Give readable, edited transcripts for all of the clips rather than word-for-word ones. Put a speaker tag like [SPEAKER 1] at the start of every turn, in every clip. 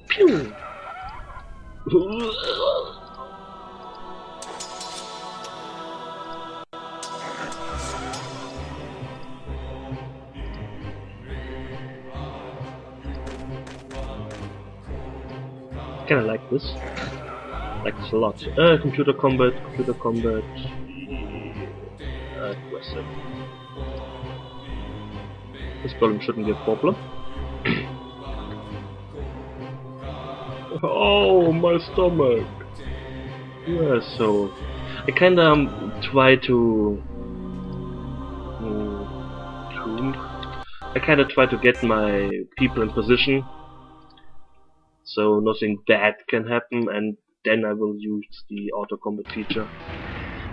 [SPEAKER 1] Pew! Kinda like this. Like this a lot. Computer combat. Aggressive. This problem shouldn't be a problem. Oh, my stomach! Yeah, so... I kinda try to... I kinda try to get my people in position so nothing bad can happen, and then I will use the auto combat feature.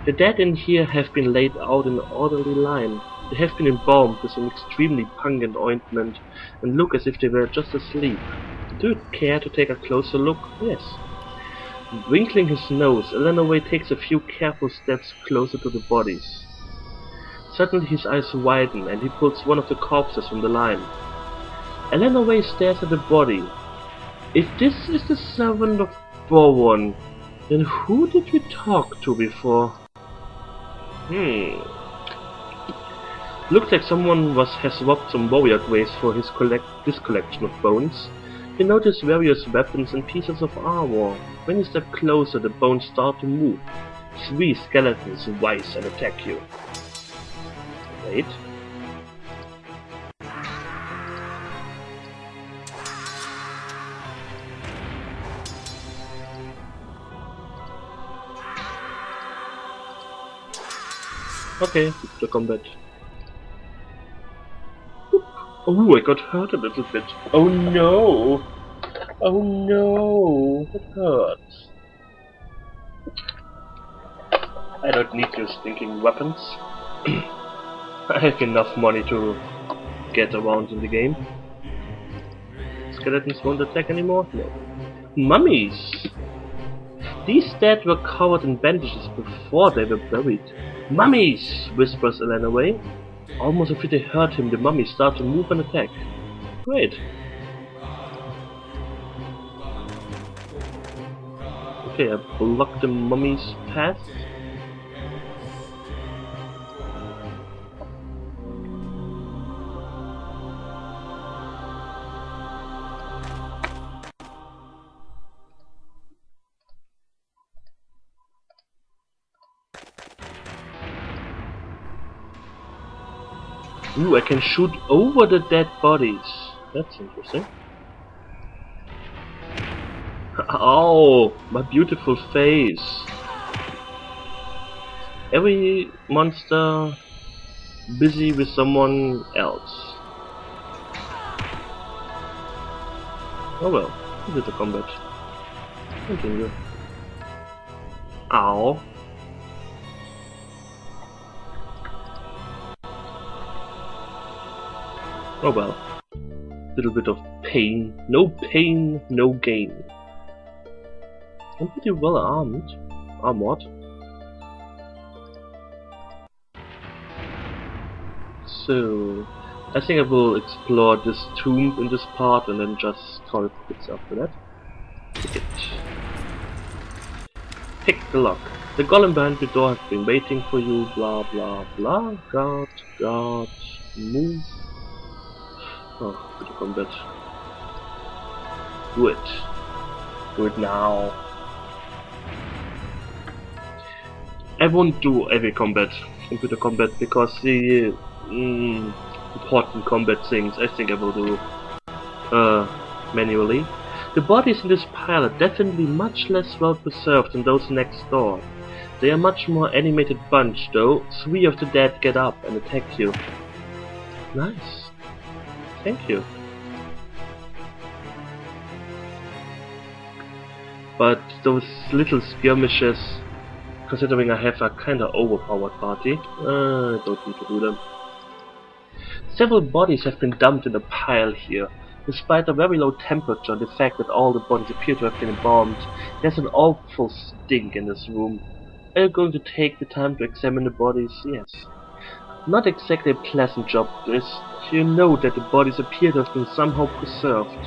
[SPEAKER 1] The dead in here have been laid out in an orderly line. They have been embalmed with an extremely pungent ointment and look as if they were just asleep. Do you care to take a closer look? Yes. Wrinkling his nose, Elanarae takes a few careful steps closer to the bodies. Suddenly his eyes widen and he pulls one of the corpses from the line. Elanarae stares at the body. If this is the servant of Bowen, then who did we talk to before? Looks like someone has robbed some warrior graves for this collection of bones. You notice various weapons and pieces of armor. When you step closer, the bones start to move. 3 skeletons rise and attack you. Wait. Okay, the combat. Oh, I got hurt a little bit. Oh no! Oh no! It hurts. I don't need your stinking weapons. I have enough money to get around in the game. Skeletons won't attack anymore? No. Mummies! These dead were covered in bandages before they were buried. Mummies! Whispers Elanarae. Almost if they heard him, the mummies start to move and attack. Great. Okay, I blocked the mummy's path. Ooh, I can shoot over the dead bodies. That's interesting. Oh, my beautiful face. Every monster busy with someone else. Oh well, we did the combat. Continue. Ow. Oh well. Little bit of pain. No pain, no gain. I'm pretty well armed. Armored. So I think I will explore this tomb in this part and then just call it quits after that. Pick it. Pick the lock. The golem behind the door has been waiting for you, blah blah blah. Guard, move. Oh, good combat. Do it. Do it now. I won't do every computer combat, because the important combat things I think I will do manually. The bodies in this pile are definitely much less well preserved than those next door. They are much more animated bunch though. 3 of the dead get up and attack you. Nice. Thank you. But those little skirmishes, considering I have a kinda overpowered party, I don't need to do them. Several bodies have been dumped in a pile here. Despite a very low temperature and the fact that all the bodies appear to have been embalmed, there's an awful stink in this room. Are you going to take the time to examine the bodies? Yes. Not exactly a pleasant job, this. You know that the bodies appear to have been somehow preserved.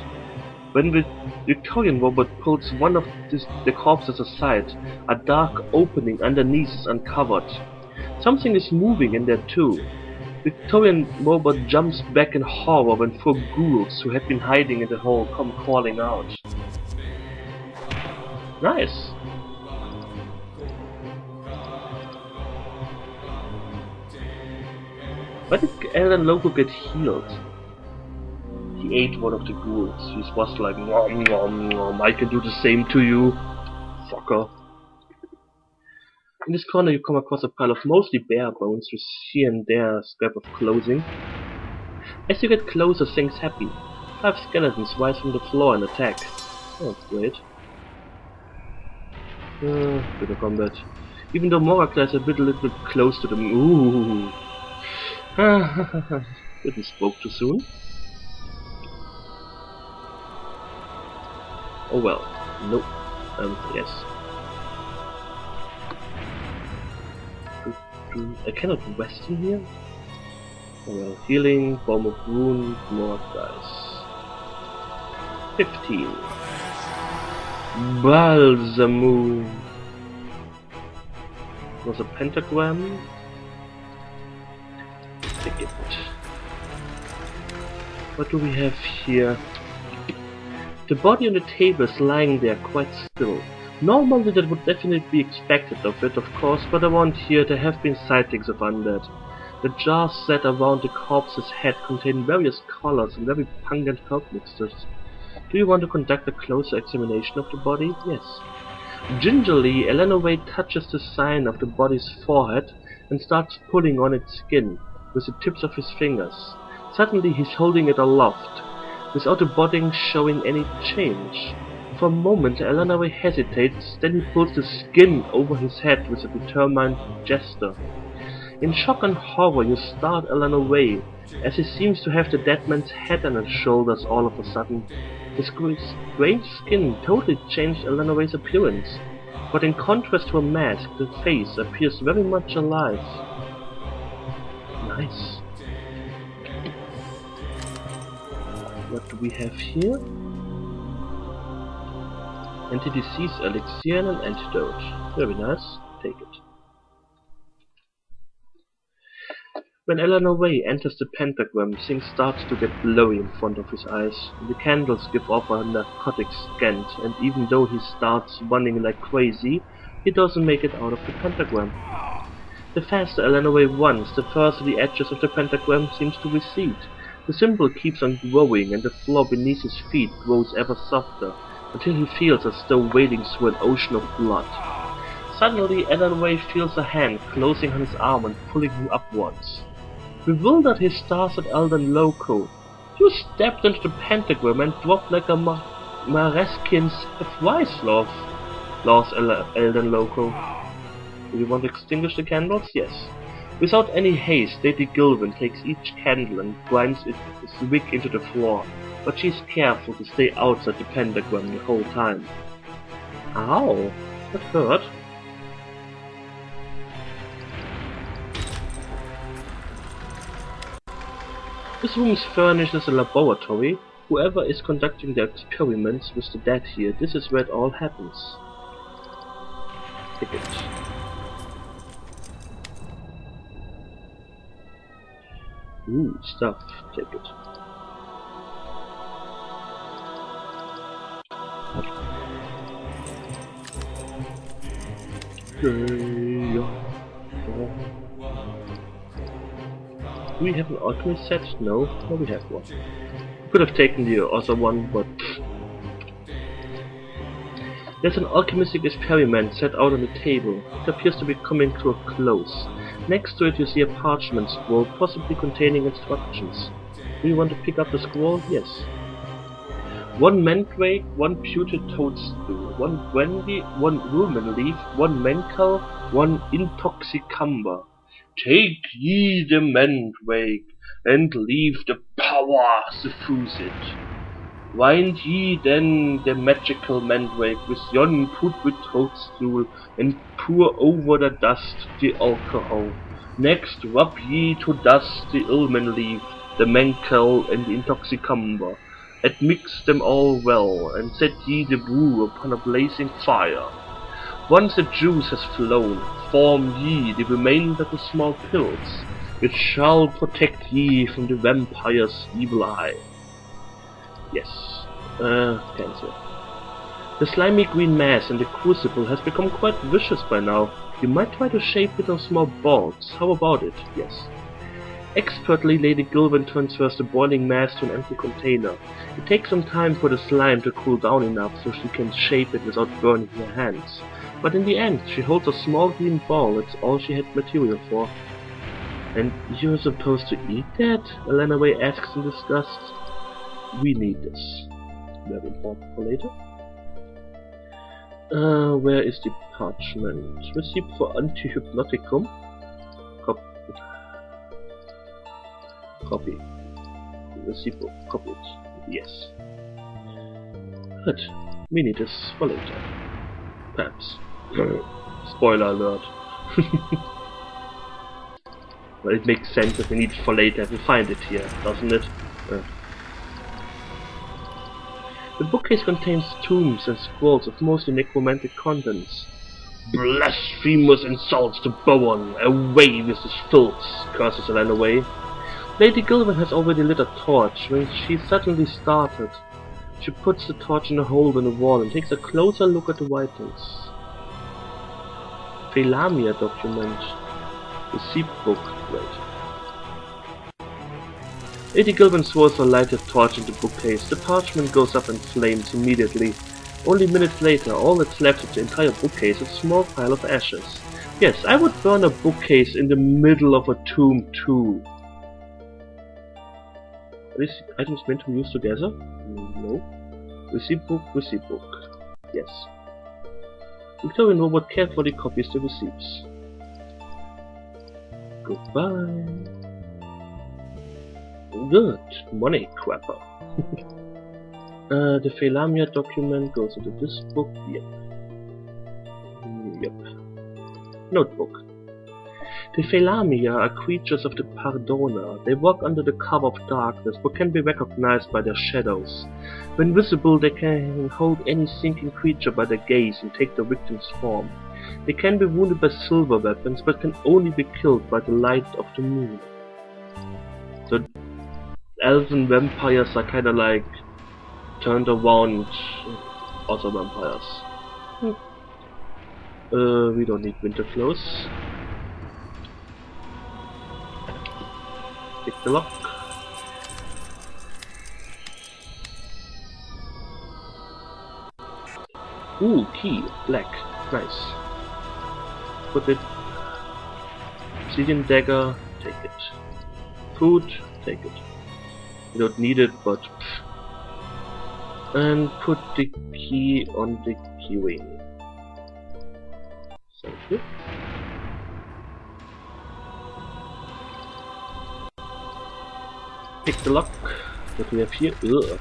[SPEAKER 1] When the Victorian robot pulls one of the corpses aside, a dark opening underneath is uncovered. Something is moving in there too. Victorian robot jumps back in horror when four ghouls who had been hiding in the hole come crawling out. Nice! Why did Elden Loco get healed? He ate one of the ghouls. He was like, nom nom nom, I can do the same to you, fucker. In this corner you come across a pile of mostly bare bones with here and there a scrap of clothing. As you get closer, things happen. 5 skeletons rise from the floor and attack. Oh, great. Bit of combat. Even though Morakla is a little bit close to them. Ooh. Didn't spoke too soon. Oh well. Nope. Yes. I cannot rest in here. Oh well. Healing, Bomb of Wound, more dice. 15. Balsamu. Was a pentagram. Take it. What do we have here? The body on the table is lying there quite still. Normally that would definitely be expected of it, of course, but around here there have been sightings of undead. The jars set around the corpse's head contain various colors and very pungent herb mixtures. Do you want to conduct a closer examination of the body? Yes. Gingerly, Elanarae touches the sign of the body's forehead and starts pulling on its skin with the tips of his fingers. Suddenly he's holding it aloft, without the body showing any change. For a moment Elanarae hesitates, then he pulls the skin over his head with a determined gesture. In shock and horror you stare at Elanarae, as he seems to have the dead man's head on his shoulders all of a sudden. His strange skin totally changed Elanarae's appearance, but in contrast to a mask, the face appears very much alive. Nice. What do we have here? Anti-disease elixir and an antidote. Very nice. Take it. When Elanarae enters the pentagram, things start to get blurry in front of his eyes. The candles give off a narcotic scent, and even though he starts running like crazy, he doesn't make it out of the pentagram. The faster Elanarae runs, the further the edges of the pentagram seems to recede. The symbol keeps on growing, and the floor beneath his feet grows ever softer, until he feels as though wading through an ocean of blood. Suddenly, Elanarae feels a hand closing on his arm and pulling him upwards. Bewildered, he stares at Elden Loco. You stepped into the pentagram and dropped like a Mareskian F-Wise, laughs Elden Loco. Do you want to extinguish the candles? Yes. Without any haste, Lady Gilvin takes each candle and grinds its wick into the floor, but she is careful to stay outside the pentagram the whole time. Ow! That hurt. This room is furnished as a laboratory. Whoever is conducting the experiments with the dead here, this is where it all happens. Take it. Ooh, stuff. Take it. Do we have an alchemy set? No, we have one. We could have taken the other one, but there's an alchemistic experiment set out on the table. It appears to be coming to a close. Next to it you see a parchment scroll, possibly containing instructions. Do you want to pick up the scroll? Yes. 1 mandrake, 1 putrid toadstool, 1 brandy, 1 rumen leaf, 1 mencal, 1 intoxicumber. Take ye the mandrake, and leave the power suffuse it. Wind ye then the magical mandrake with yon putrid toadstool, and pour over the dust the alcohol. Next rub ye to dust the ilmen leaf, the mencal, and the intoxicumber. and mix them all well, and set ye the brew upon a blazing fire. Once the juice has flown, form ye the remainder of the small pills, which shall protect ye from the vampire's evil eye. Yes. Cancel. The slimy green mass in the crucible has become quite vicious by now. You might try to shape it into small balls. How about it? Yes. Expertly, Lady Gilvin transfers the boiling mass to an empty container. It takes some time for the slime to cool down enough so she can shape it without burning her hands. But in the end, she holds a small green ball. That's all she had material for. And you're supposed to eat that? Elanarae asks in disgust. We need this. Very important for later. Where is the parchment? Receipt for anti-hypnoticum. Copy. Receipt book. Copy it. Yes. Good. We need this for later. Perhaps. Spoiler alert. Well, it makes sense if we need it for later if we find it here, doesn't it? The bookcase contains tombs and scrolls of mostly necromantic contents. Blasphemous insults to Bowen! Away with this filth! Curses Elanarae. Lady Gilvin has already lit a torch. When she suddenly started, she puts the torch in a hole in the wall and takes a closer look at the writings. Phelamia document. Receipt book. Right. Lady Gilvin throws a lighted torch in the bookcase. The parchment goes up in flames immediately. Only minutes later, all that's left of the entire bookcase is a small pile of ashes. Yes, I would burn a bookcase in the middle of a tomb too. Are these items meant to be used together? No. Receipt book, receipt book. Yes. Victorian robot carefully copies the receipts. Goodbye. Good. Money crapper. The Phelamia document goes into this book. Yep. Yep. Notebook. The Phelamia are creatures of the Pardona. They walk under the cover of darkness, but can be recognized by their shadows. When visible, they can hold any thinking creature by their gaze and take the victim's form. They can be wounded by silver weapons, but can only be killed by the light of the moon. So, Elven vampires are kinda like turned around other vampires. We don't need winter clothes. Pick the lock. Ooh, key, black, nice. Put it. Obsidian dagger, take it. Food, take it. You don't need it, but and put the key on the key ring. Thank you. Pick the lock. What do we have here? Ugh.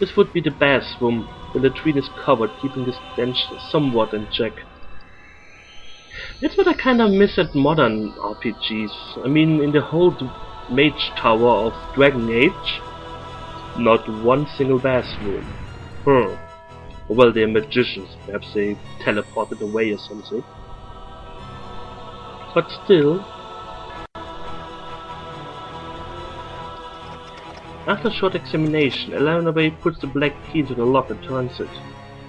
[SPEAKER 1] This would be the bathroom. The latrine is covered, keeping this stench somewhat in check. That's what I kinda miss at modern RPGs. I mean, in the whole Mage Tower of Dragon Age, not one single bathroom. Well, they're magicians. Perhaps they teleported away or something. But still. After a short examination, Elanarae puts the black key into the lock and turns it.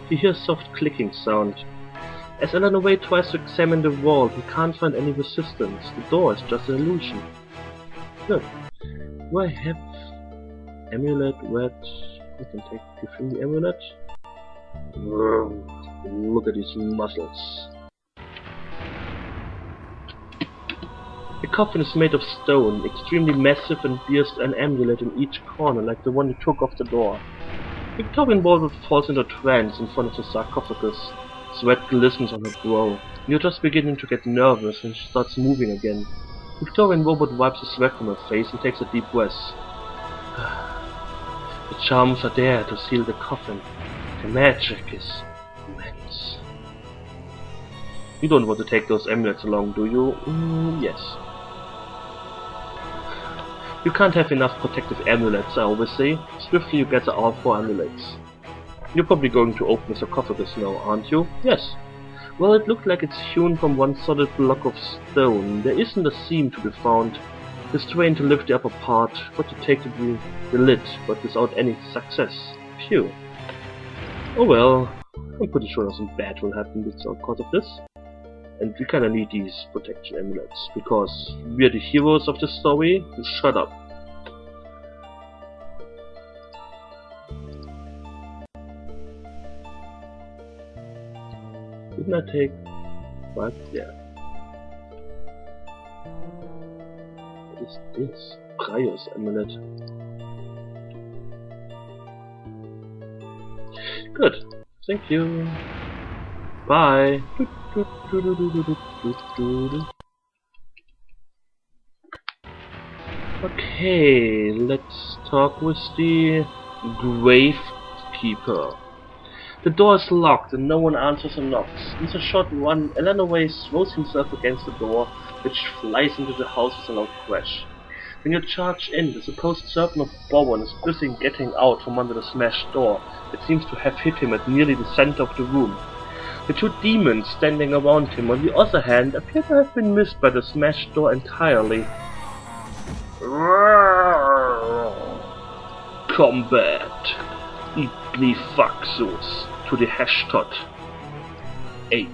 [SPEAKER 1] He hears a soft clicking sound. As Elanarae tries to examine the wall, he can't find any resistance. The door is just an illusion. Good. Do I have amulet? Red? I can give him the amulet. Look at these muscles. The coffin is made of stone, extremely massive, and bears an amulet in each corner like the one you took off the door. Victorian Robot falls into a trance in front of the sarcophagus. Sweat glistens on her brow. You're just beginning to get nervous and she starts moving again. Victorian Robot wipes the sweat from her face and takes a deep breath. The charms are there to seal the coffin. The magic is immense. You don't want to take those amulets along, do you? Yes. You can't have enough protective amulets, I always say. Swiftly you gather all 4 amulets. You're probably going to open the sarcophagus now, aren't you? Yes. Well, it looked like it's hewn from one solid block of stone. There isn't a seam to be found. You strain to lift the upper part, but you take the lid, but without any success. Phew. Oh well, I'm pretty sure nothing bad will happen because of this. And we kinda need these protection amulets, because we're the heroes of the story. So shut up. Didn't I take... what? Yeah. What is this? Prior's amulet. Good. Thank you. Bye. Okay, let's talk with the Gravekeeper. The door is locked and no one answers or knocks. With a short run, Elanarae throws himself against the door, which flies into the house with a loud crash. When you charge in, the supposed servant of Bowen is busy getting out from under the smashed door. It seems to have hit him at nearly the center of the room. The 2 demons standing around him, on the other hand, appear to have been missed by the smashed door entirely. Combat! Ignifaxus to the Hashtod. 8.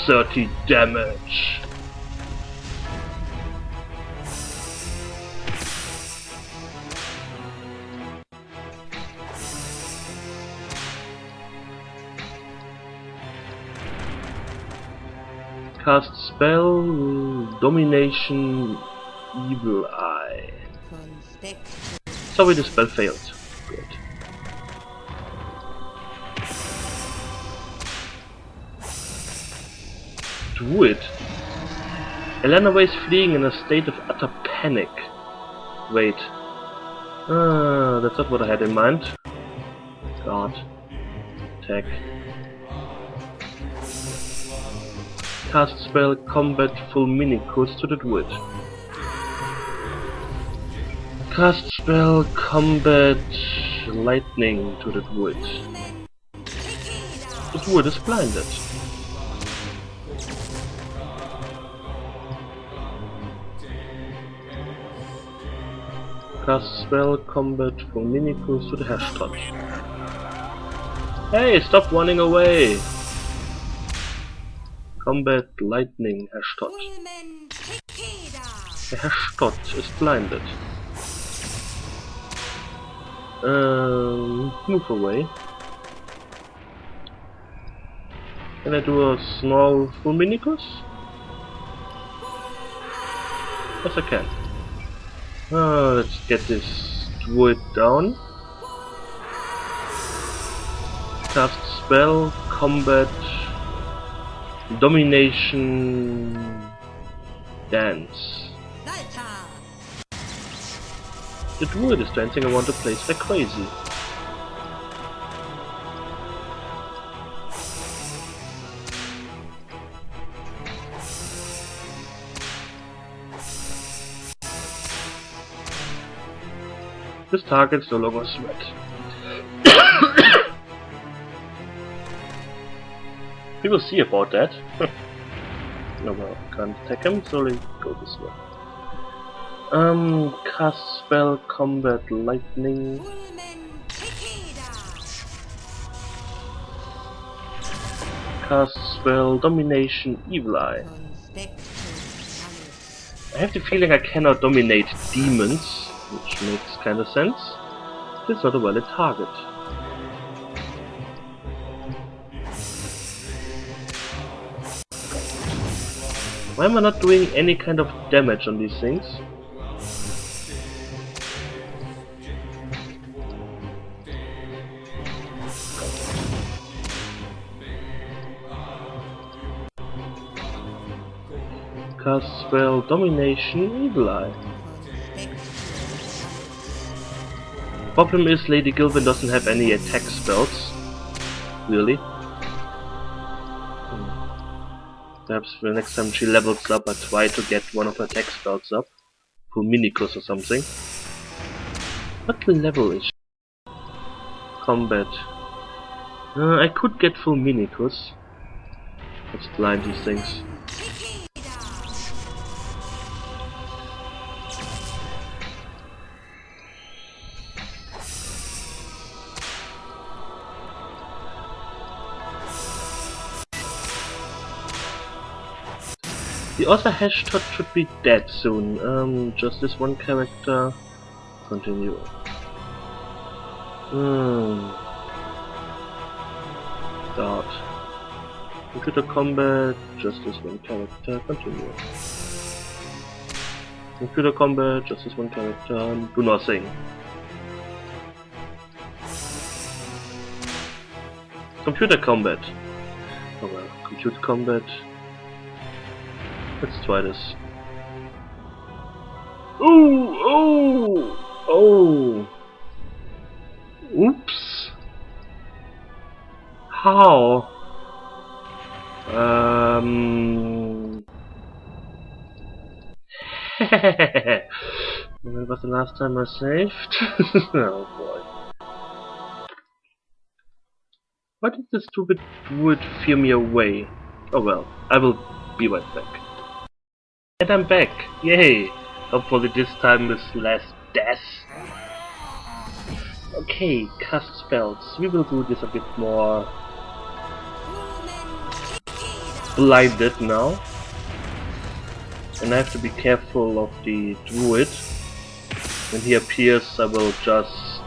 [SPEAKER 1] 30 damage. Cast spell Domination Evil Eye. Sorry, the spell failed. Good. Druid. Elanarae is fleeing in a state of utter panic. Wait. That's not what I had in mind. God. Attack. Cast spell Combat Fulminicus to the Druid. Cast spell Combat Lightning to the Druid. The Druid is blinded. Cast spell Combat Fulminicus to the Hashtod. Hey, stop running away! Combat Lightning Hashtod. The Hashtod is blinded. Move away. Can I do a small Fulminicus? Yes, I can. Let's get this druid down. Cast spell, combat, domination, dance. The druid is dancing around the place like crazy. This target is no longer a threat. We will see about that. No, well, can't attack him, so let's go this way. Cast spell, combat, lightning. Cast spell, domination, evil eye. I have the feeling I cannot dominate demons, which makes kinda sense. It's not a valid target. Why am I not doing any kind of damage on these things? Cast spell domination evil eye. Problem is Lady Gilvin doesn't have any attack spells. Really? Perhaps the next time she levels up I try to get one of her attack spells up. Fulminicus or something. What level is combat? I could get Fulminicus. Let's blind these things. The other hashtag should be dead soon. Just this one character. Continue. Start. Computer combat. Just this one character. Continue. Computer combat. Just this one character. Do nothing. Computer combat. Oh well. Computer combat. Let's try this. Oh! Oops! How? When was the last time I saved? Oh boy. Why did this stupid druid fear me away? Oh well, I will be right back. And I'm back! Yay! Hopefully this time with less death. Okay, cast spells. We will do this a bit more blinded now. And I have to be careful of the druid. When he appears I will just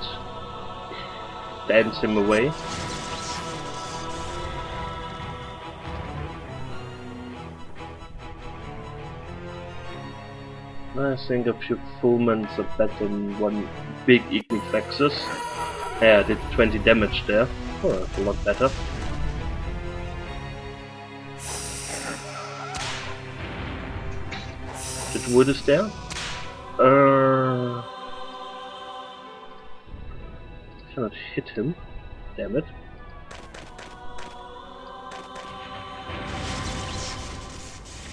[SPEAKER 1] dance him away. I think a few fulments are better than one big Equifexus. Yeah, I did 20 damage there. Oh, that's a lot better. The druid is there. Cannot hit him. Damn it.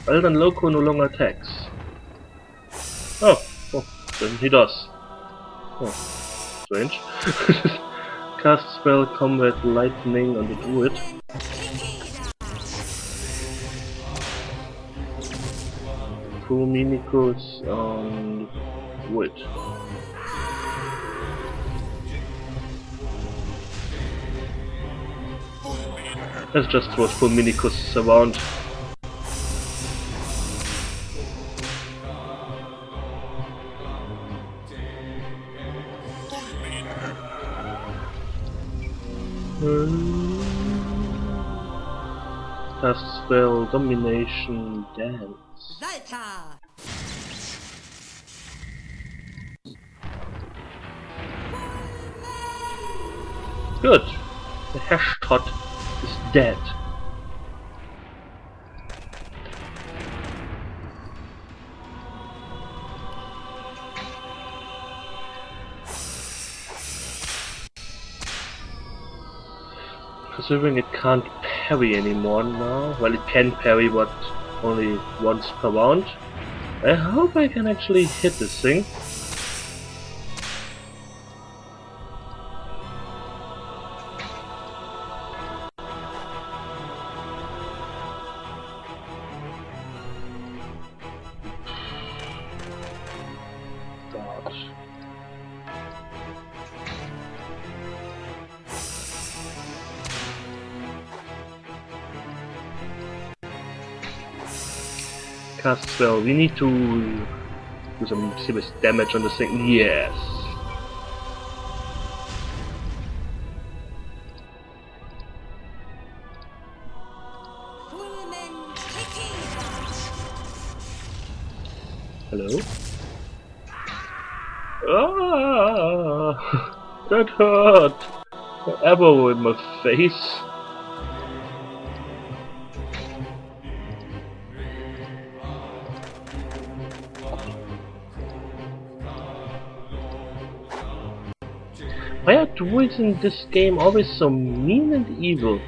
[SPEAKER 1] Elven Loco no longer attacks. Oh, then he does. Oh, strange. Cast spell combat lightning on the druid. Fulminicus on the druid. Let's just throw Fulminicus around. Cast spell, domination, dance. Good. The Hashtot is dead. Considering it can't parry anymore now, well, it can parry but only once per round. I hope I can actually hit this thing. Cast spell. We need to do some serious damage on this thing. Yes. Hello? Ah, that hurt. An arrow in my face. Why are druids in this game always so mean and evil?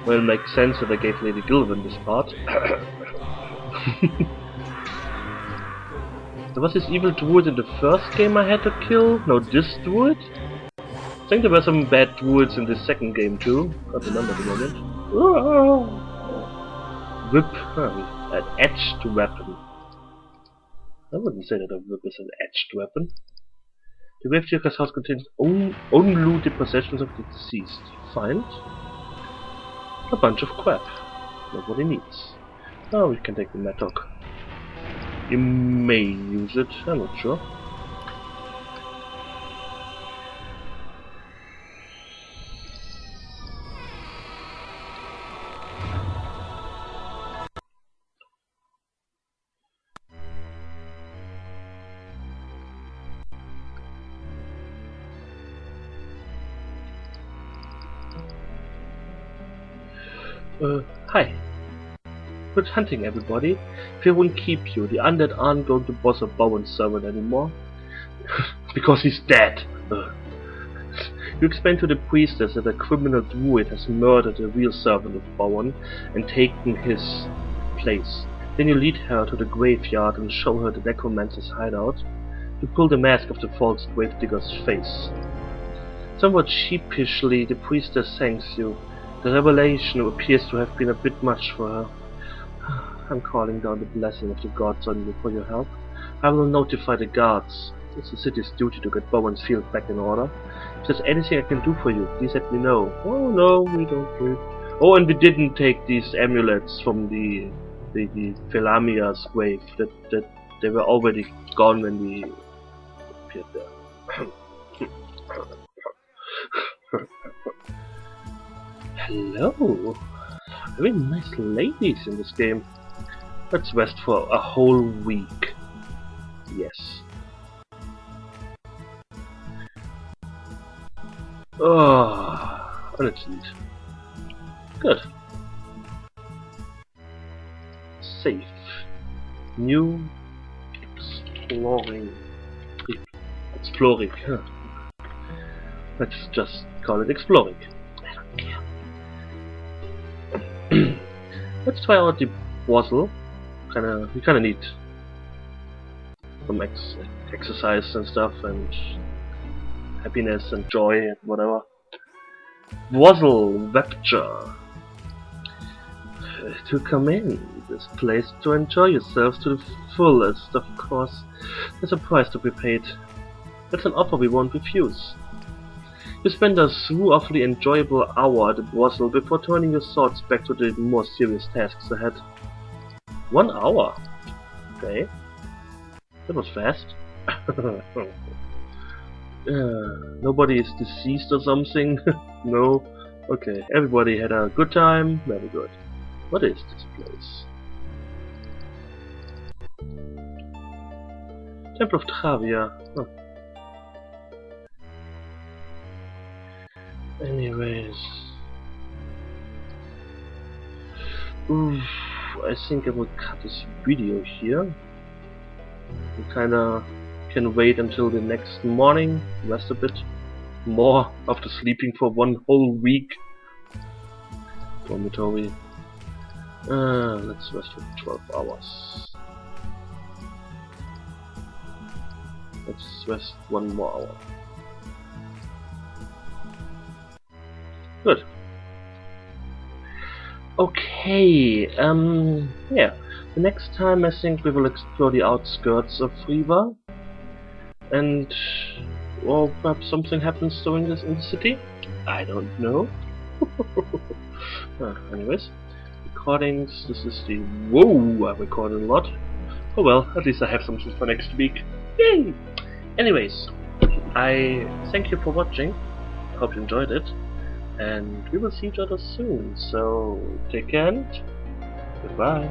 [SPEAKER 1] Well, it makes sense that I gave Lady Gilvin this part. There was this evil druid in the first game I had to kill. No, this druid? I think there were some bad druids in the second game too. Can't remember the moment. Whip, an edged weapon. I wouldn't say that a whip is an edged weapon. The Gravedigger's house contains unlooted possessions of the deceased. Find a bunch of crap. Nobody needs. Oh, we can take the mattock. You may use it, I'm not sure. Hi. Good hunting, everybody. If it won't keep you, the undead aren't going to bother Bowen's servant anymore. Because he's dead. You explain to the priestess that a criminal druid has murdered a real servant of Bowen and taken his place. Then you lead her to the graveyard and show her the necromancer's hideout. You pull the mask of the false gravedigger's face. Somewhat sheepishly, the priestess thanks you. The revelation appears to have been a bit much for her. I'm calling down the blessing of the gods on you for your help. I will notify the guards. It's the city's duty to get Bowen's field back in order. If there's anything I can do for you, please let me know. Oh no, we don't do it. Oh, and we didn't take these amulets from the Felamia's grave. That they were already gone when we appeared there. Hello! Very nice ladies in this game. Let's rest for a whole week. Yes. Oh, let's eat. Good. Safe. New exploring. Exploring. Huh. Let's just call it exploring. I don't care. Let's try out the wazzle. We kinda need some exercise and stuff, and happiness and joy and whatever. Wazzle Rapture. To come in this place to enjoy yourselves to the fullest, of course. There's a price to be paid. That's an offer we won't refuse. You spend a awfully enjoyable hour at the brothel before turning your thoughts back to the more serious tasks ahead. 1 hour? Okay. That was fast. Nobody is deceased or something? No? Okay. Everybody had a good time? Very good. What is this place? Temple of Travia. Huh. Anyways, I think I will cut this video here. We kinda can wait until the next morning, rest a bit more after sleeping for 1 whole week. Dormitory. Let's rest for 12 hours. Let's rest 1 more hour. Good. Okay, yeah. The next time I think we will explore the outskirts of Riva. And, well, perhaps something happens during this in the city? I don't know. Anyways, recordings, this is the... Whoa, I recorded a lot. Oh well, at least I have something for next week. Yay! Anyways, I thank you for watching. I hope you enjoyed it. And we will see each other soon, so take care and goodbye.